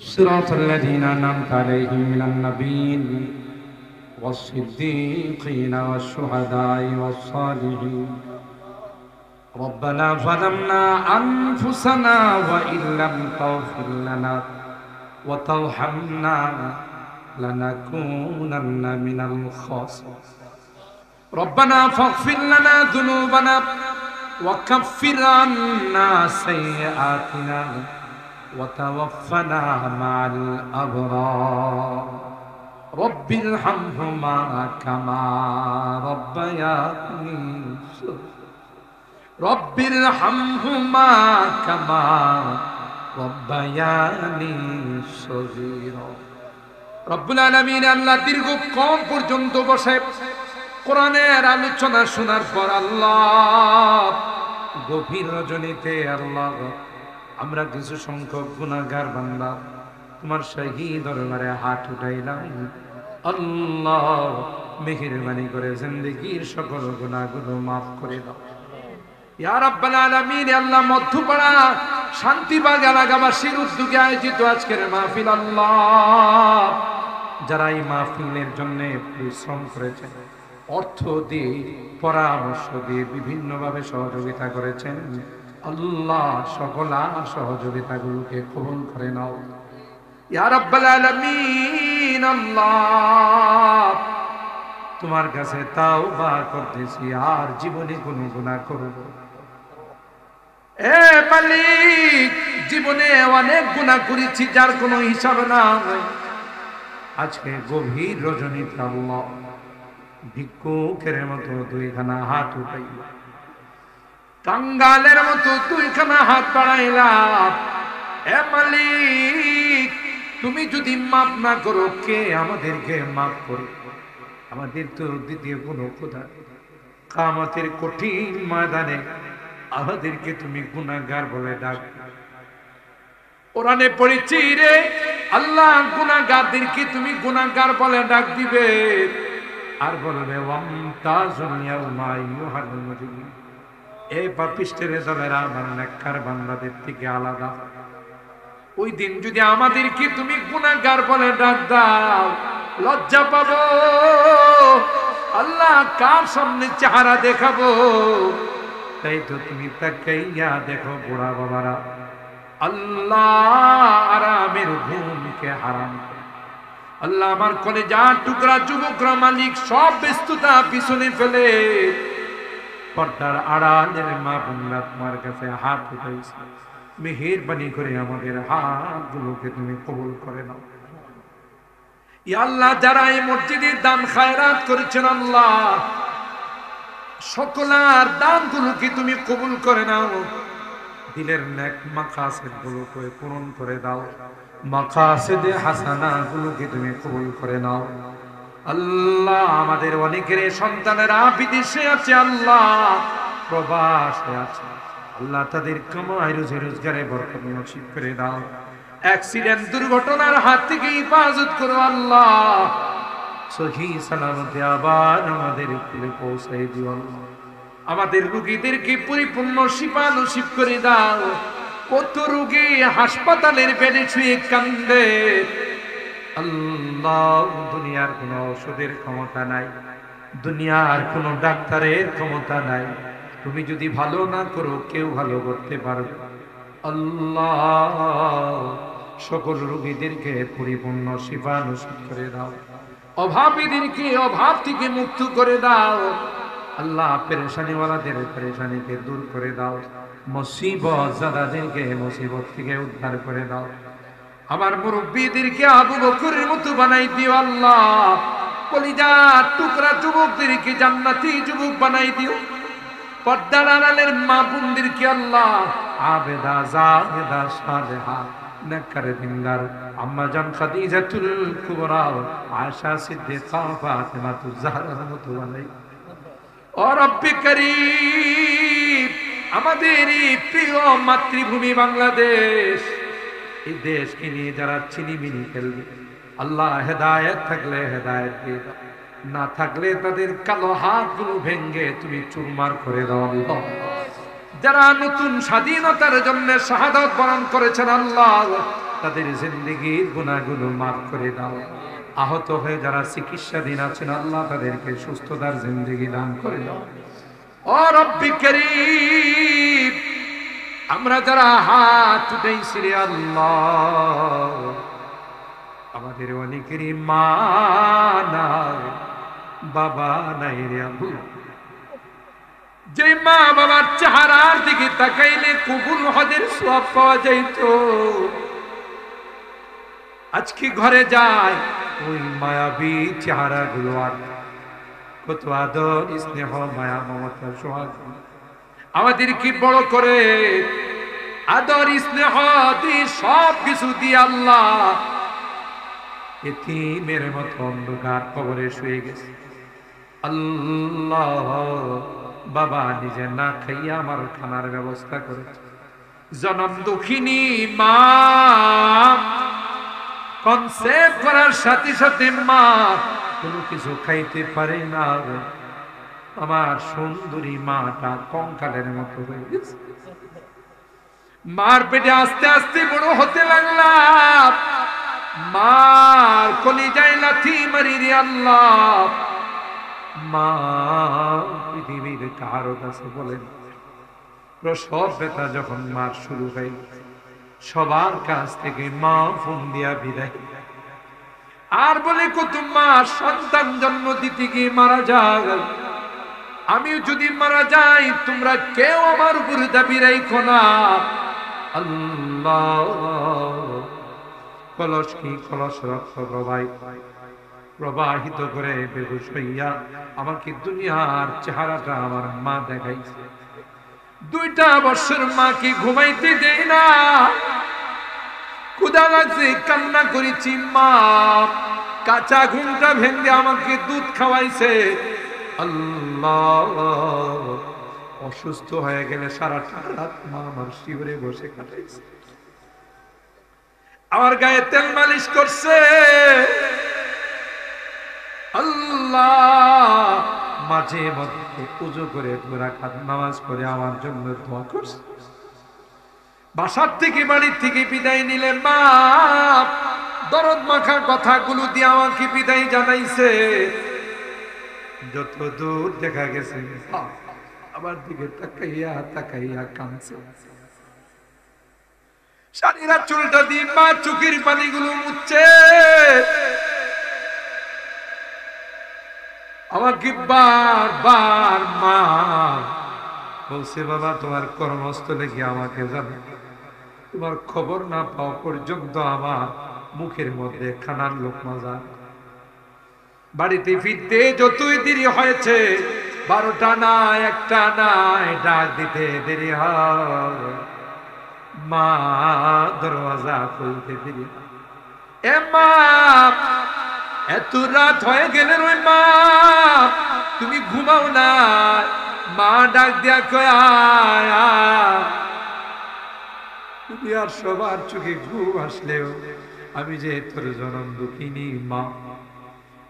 صراط الذين أنعمت عليهم من النبيين والصديقين والشهداء والصالحين. ربنا ظلمنا أنفسنا وإن لم تغفر لنا وترحمنا لنكونن من الخاسرين. ربنا فاغفر لنا ذنوبنا وكفر عنا سيئاتنا وتوفنا مع الأبرار. رب ارحمهما كما ربياني رب ارحمهما كما ربياني صغيرا. রব্বুল আলামিন আল্লাহ দীর্ঘক্ষণ পর্যন্ত বসে কোরআনের আলোচনা শোনার পর আল্লাহ গভীর রজনীতে আল্লাহ আমরা কিছু সংখ্যক গুনাহগার বান্দা তোমার শাহী দরবারে হাত উঠাইলাম। আল্লাহ মেহেরবানি করে জিন্দেগীর সকল গুনাহগুলো মাফ করে দাও ইয়া রাব্বাল আলামিন। আল্লাহ মধ্যপাড়া শান্তিবাগ এলাকাবাসীর উদ্যোগে আয়োজিত আজকের মাহফিল, আল্লাহ যারা এই মাহফিলের জন্য পরিশ্রম করেছেন, অর্থ দিয়ে পরামর্শ দিয়ে বিভিন্নভাবে সহযোগিতা করেছেন, আল্লাহ সকল সহযোগিতাগুলোকে কবুল করে নাও ইয়া রাব্বাল আলামিন। আল্লাহ তোমার কাছে তাওবা করতেছি, আর জীবনে কোনো গুনাহ করব এ মালিক, জীবনে অনেক গুনাহ করেছি যার কোনো হিসাব নাই। আজকে গভীর রজনীতে আল্লাহ ভিক্ষুকের মতো দুইখানা হাত উঠাইলা, কাঙ্গালের মতো দুইখানা হাত বাড়াইলাম। এ মালিক, তুমি যদি মাফ না করো কে আমাদেরকে মাফ করো? আমাদের তো দ্বিতীয় কোনো খোদা। কিয়ামতের কঠিন ময়দানে আমাদেরকে তুমি গুনাহগার বলে ডাক। কোরআনে পড়েছি রে আল্লাহ, গুনাহগারদেরকে তুমি গুনাহগার বলে ডাক দিবে আর বলবে ওয়ামতাজুল ইয়াউমা আইয়ুহাল মুজরিমুন। এই পাপিষ্টের দলেরা আমার নেককার বান্দাদের থেকে আলাদা। ওই দিন যদি আমাদেরকে তুমি গুনাহগার বলে ডাক দাও, লজ্জা পাবো আল্লাহ, কার সামনে চেহারা দেখাবো? তাই তো তুমি তাকাইয়া দেখো বুড়া বাবারা আল্লাহ আরামের ঘুমকে হারাম করে। আল্লাহ আমার কলেজা টুকরা যুবকরা মালিক সব ব্যস্ততা পিছনে ফেলে পর্দার আড়ালের মা বোনরা তোমার কাছে হাত উঠাইছে, মেহেরবানি করে আমাদের হাতগুলোকে তুমি কবুল করে নাও ইয়া আল্লাহ। যারা এই মসজিদের দান খায়রাত করেছেন আল্লাহ, সকলার দানগুলোকে তুমি কবুল করে নাও। দিলের নেক মাকাসিদ গুলোকে পূরণ করে দাও, মাকাসিদে হাসানা গুলোকে তুমি কবুল করে নাও আল্লাহ। আমাদের অনেকের সন্তানেরা বিদেশে আছে আল্লাহ, প্রবাসে আছে আল্লাহ, তাদের কামাই রুজি রোজগারে বরকত নসিব করে দাও। অ্যাক্সিডেন্ট দুর্ঘটনার হাত থেকে হেফাজত করো আল্লাহ, সহি সালামতে আবার আমাদের কুলে পৌঁছাই দিও আল্লাহ। আমাদের রোগীদেরকে পরিপূর্ণ শিফা নসিব করে দাও। কত রোগী হাসপাতালের বেডে শুয়ে কান্দে আল্লাহ, দুনিয়ার কোনো ওষুধের ক্ষমতা নাই, দুনিয়ার কোনো ডাক্তারের ক্ষমতা নাই। তুমি যদি ভালো না করো কেউ ভালো করতে পারবে আল্লাহ। সকল রোগীদেরকে পরিপূর্ণ শিফা নসিব করে দাও, অভাবীদেরকে অভাব থেকে মুক্ত করে দাও আল্লাহ। পেরেশানিওয়ালাদের পেরেশানিকে দূর করে দাও, মুসিবত যাদেরকে মুসিবত থেকে উদ্ধার করে দাও। আমার মুরব্বীদেরকে আবু বকরের মতো বানাই দিও আল্লাহ। কলিজা টুকরা যুবকদেরকে জান্নাতি যুবক বানাই দিও। পর্দার আড়ালের মা বোনদেরকে আল্লাহ আবেদা জাহেদা সালেহা নেককার দিনদার আম্মা জান খাদিজাতুল কুবরা আয়েশা সিদ্দিকা ফাতিমাতুজ জাহরার মতো বানাই ও রব্বে করিম। আমাদের এই প্রিয় মাতৃভূমি বাংলাদেশ, এই দেশকে নিয়ে যারা চিনিমিনি খেলবে আল্লাহ, হেদায়েত থাকলে হেদায়েত দিয়ে দাও, না থাকলে তাদের কালো হাতগুলো ভেঙ্গে তুমি চুরমার করে দাও আল্লাহ। যারা নতুন স্বাধীনতার জন্য শাহাদাত বরণ করেছেন আল্লাহ, তাদের জিন্দেগীর গুনাহগুলো মাফ করে দাও। আহত হয়ে যারা চিকিৎসাধীন আছেন আল্লাহ তাদেরকে সুস্থতার জিন্দেগি দান করে দাও। ও রব্বি কারীম, আমরা যারা হাত উঠাইছি রে আল্লাহ, আমাদের অনেকেরই মা নাই, বাবা নাই রে আল্লাহ। যে মা বাবার চেহারার দিকে তাকাইলে কবুল হজের সওয়াব পাওয়া যাইত, আজকে ঘরে যায় ওই মায়াবী চেহারা গুলো আর কত আদর স্নেহ মায়া মমতা সোহাগ আমাদের কি বড় করে আদর স্নেহ দিয়ে সব কিছু দিয়ে আল্লাহ এতিমের মতো অন্ধকার কবরে শুয়ে গেছে। আল্লাহ, বাবা নিজে না খাইয়া আমার খানার ব্যবস্থা করেছে। জনম দুঃখিনী মা কনসেপ্ট করার সাথে সাথে মা কোনো কিছু খাইতে পারে না। আমার সুন্দরী মাটা কঙ্কালের মতো হয়ে গেছে। মার পেটে আস্তে আস্তে বড় হতে লাগলাম, মার কলিজায় লাথি মারি রে আল্লাহ। মা পৃথিবীর কারো কাছে বলেন প্রসব ব্যথা যখন মার শুরু হয় সবার কাছ থেকে মা ফোন দিয়া বিদায়, আর বলে কত মা সন্তান জন্ম দিতে গিয়ে মারা যায়। আমিও যদি মারা যাই তোমরা কেউ আমার উপরে দাবি রাখো না। আল্লাহ, কলস কি কলস রক্ত প্রবাহিত করে বেহুশ হইয়া আমাকে দুনিয়ার চেহারাটা আমার মা দেখাইছে। 2টা বছর মাকে ঘুমাইতে দেই না, ক্ষুধা লাগছে কান্না করেছি, মা কাঁচা ঘুমটা ভেঙে আমাকে দুধ খাওয়াইছে। আল্লাহ, অসুস্থ হয়ে গেলে সারাটা রাত মা আমার শিবিরে বসে কাটাইছে, আমার গায়ে তেল মালিশ করছে। আল্লাহ, মাঝে মধ্যে পুজো করে 2 রাকাত নামাজ পড়ে আমার জন্য দোয়া করছে। বাসার থেকে বাড়ির থেকে বিদায় নিলে মা দরদ মাখা কথাগুলো দিয়ে আমাকে বিদায় জানাইছে। যত দূর দেখা গেছে আমার দিকে তাকাইয়া তাকাইয়া কাঁদছে। সারা চুলটা দিয়ে মা চোখের পানিগুলো মুছছে। আমাকে বারবার মা বলছে বাবা তোমার কর্মস্থলে গিয়ে আমাকে জানো, তোমার খবর না পাওয়া পর্যন্ত আমার মুখের মধ্যে খানার লোকমা যায়। বাড়িতে ফিরতে যতই দেরি হয়েছে 12টা নাই 1টা নাই ডাক দিতে দেরি হয়, মা দরওয়াজা খুলতে দেরি হয়। এ মা এত রাত হয়ে গেলে ওই মা তুমি ঘুমাও না? মা ডাক দিয়া কয় তুমি আর সবার চোখে ঘুম আসলেও আমি যে তোর জনম দুঃখিনী মা,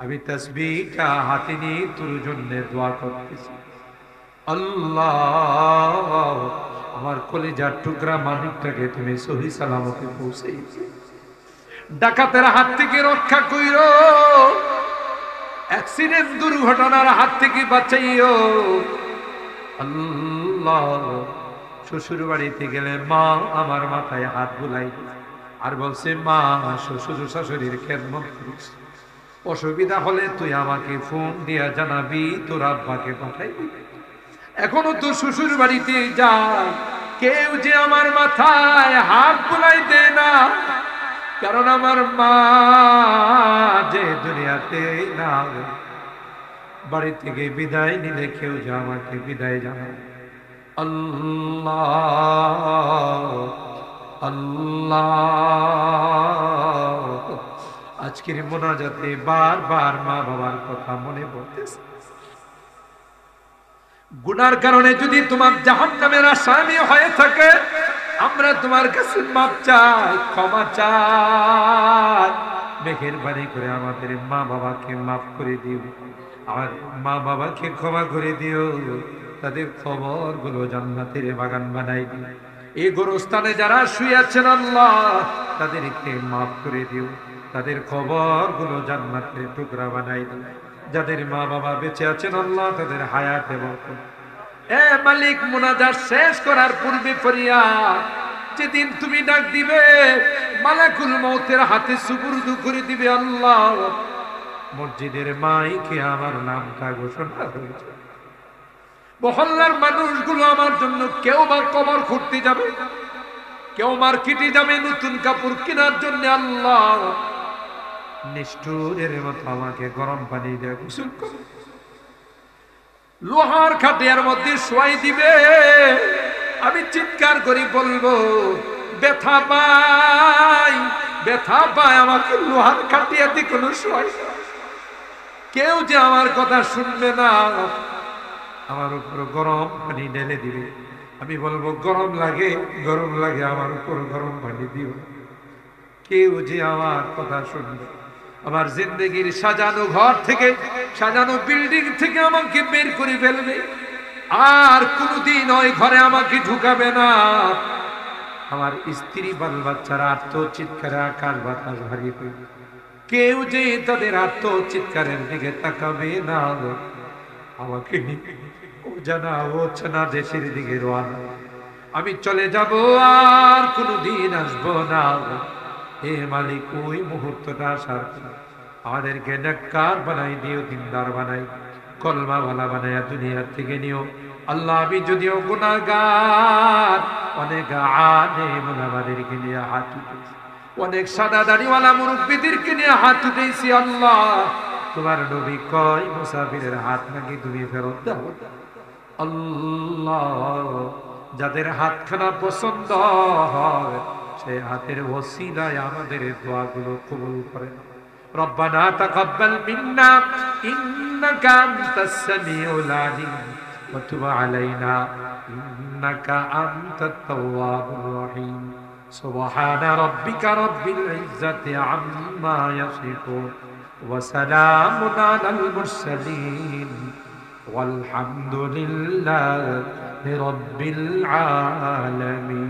আমি তাসবিহটা হাতে নিয়ে তোর জন্য দোয়া করতেছি। আল্লাহ, আমার কলিজার টুকরা মানিকটাকে তুমি সহি সালামতে পৌঁছেইছো, ডাকাতের হাত থেকে রক্ষা কইরো, অ্যাক্সিডেন্ট দুর্ঘটনার হাত থেকে বাঁচাইও। আল্লাহ, শ্বশুর বাড়িতে গেলে মা আমার মাথায় হাত বুলাই আর বলছে মা শ্বশুর শাশুড়ির খেদমত করিস, অসুবিধা হলে তুই আমাকে ফোন দিয়া জানাবি, তোর আব্বাকে পাঠাইবি। এখনো তো শ্বশুর বাড়িতে যায়, কেউ যে আমার মাথায় হাত বুলাই দেয় না, কারণ আমার মা যে দুনিয়াতে না, বাড়ি থেকে বিদায় নিলে কেউ যে আমাকে বিদায় জানায়। আল্লাহ আল্লাহ, আজকের মোনাজাতে বারবার মা বাবার কথা মনে পড়তেছে। গুনার কারণে যদি তোমার জাহান্নামের আসামি হয়ে থাকে, আমরা তোমার কাছে মাপ চাই, ক্ষমা চাই। মেহেরবানি করে আমাদের মা বাবাকে মাফ করে দিও, আমার মা বাবাকে ক্ষমা করে দিও, তাদের কবরগুলো জান্নাতের বাগান বানাই দিও। এই গোরস্থানে যারা শুয়ে আছেন আল্লাহ তাদেরকে মাফ করে দিও, তাদের কবরগুলো জান্নাতের টুকরা বানাই দিও। যাদের মা বাবা বেঁচে আছেন আল্লাহ তাদের হায়াতে বরকত। এ মালিক, মুনাজাত শেষ করার পূর্বে ফরিয়াদ, যেদিন তুমি ডাক দিবে মালাকুল মউতের হাতে সুপুর্দ করে দিবে আল্লাহ, মসজিদের মাইকে আমার নামটা ঘোষণা হয়েছে। মহল্লার মানুষগুলো আমার জন্য কেউ বা কবর খুঁড়তে যাবে, কেউ মার্কেটে যাবে নতুন কাপড় কেনার জন্য, আল্লাহ নিষ্ঠুরের মতো আমাকে গরম পানি দিয়ে গোসল করে লোহার খাটিয়ার মধ্যে শোয়াই দিবে। আমি চিৎকার করে বলবো ব্যথা পাই, ব্যথা পাই, আমাকে লোহার খাটিয়াতে কোনো শোয়াই। কেউ যে আমার কথা শুনবে না, আমার উপর গরম পানি ঢেলে দিবে। আমি বলবো গরম লাগে, গরম লাগে, আমার উপর গরম পানি দিও। কেউ যে আমার কথা শুনবে, আমার জিন্দগির সাজানো ঘর থেকে, সাজানো বিল্ডিং থেকে আমাকে বের করে ফেলবে, আর কোনদিন ওই ঘরে আমাকে ঢুকাবে না। আমার স্ত্রী বাল বাচ্চারা আত্মচিৎকারে আকাশ বাতাস হারিয়ে ফেলবে। কেউ যে তাদের আত্মচিৎকারের দিকে তাকাবে না, আমাকে ও জানা হচ্ছে না দেশের দিকে রওনা। আমি চলে যাব, আর কোনদিন আসবো না। এ মালিক, ওই মুহূর্তটা আসার আমাদেরকে নেককার বানাই দিও, দিনদার বানাই, কলমাওয়ালা বানাইয়া দুনিয়ার থেকে নিও আল্লাহ। আমি যদিও গুনাহগার, অনেক আলেম ওলামাদেরকে নিয়ে হাত উঠেছি, অনেক সাদা দাড়িওয়ালা মুরব্বিদেরকে নিয়ে হাত উঠেছি আল্লাহ। তোমার নবী কয় মুসাফিরের হাত নাকি তুমি ফেরত দাও আল্লাহ। যাদের হাতখানা পছন্দ হয় সেই হাতের ওসিলায় আমাদের দোয়াগুলো কবুল করেন। রব্বানা তাকাব্বাল মিন্না ইন্নাকা আনতাস সামিউল আলিম ওয়া তুব আলাইনা ইন্নাকা আনতাত তাওয়াবুর রহিম। সুবহানা রাব্বিকা রাব্বিল ইজ্জাতি আম্মা ইয়াসিফুন ওয়া সালামুন আলাল মুরসালিন والحمد لله رب العالمين।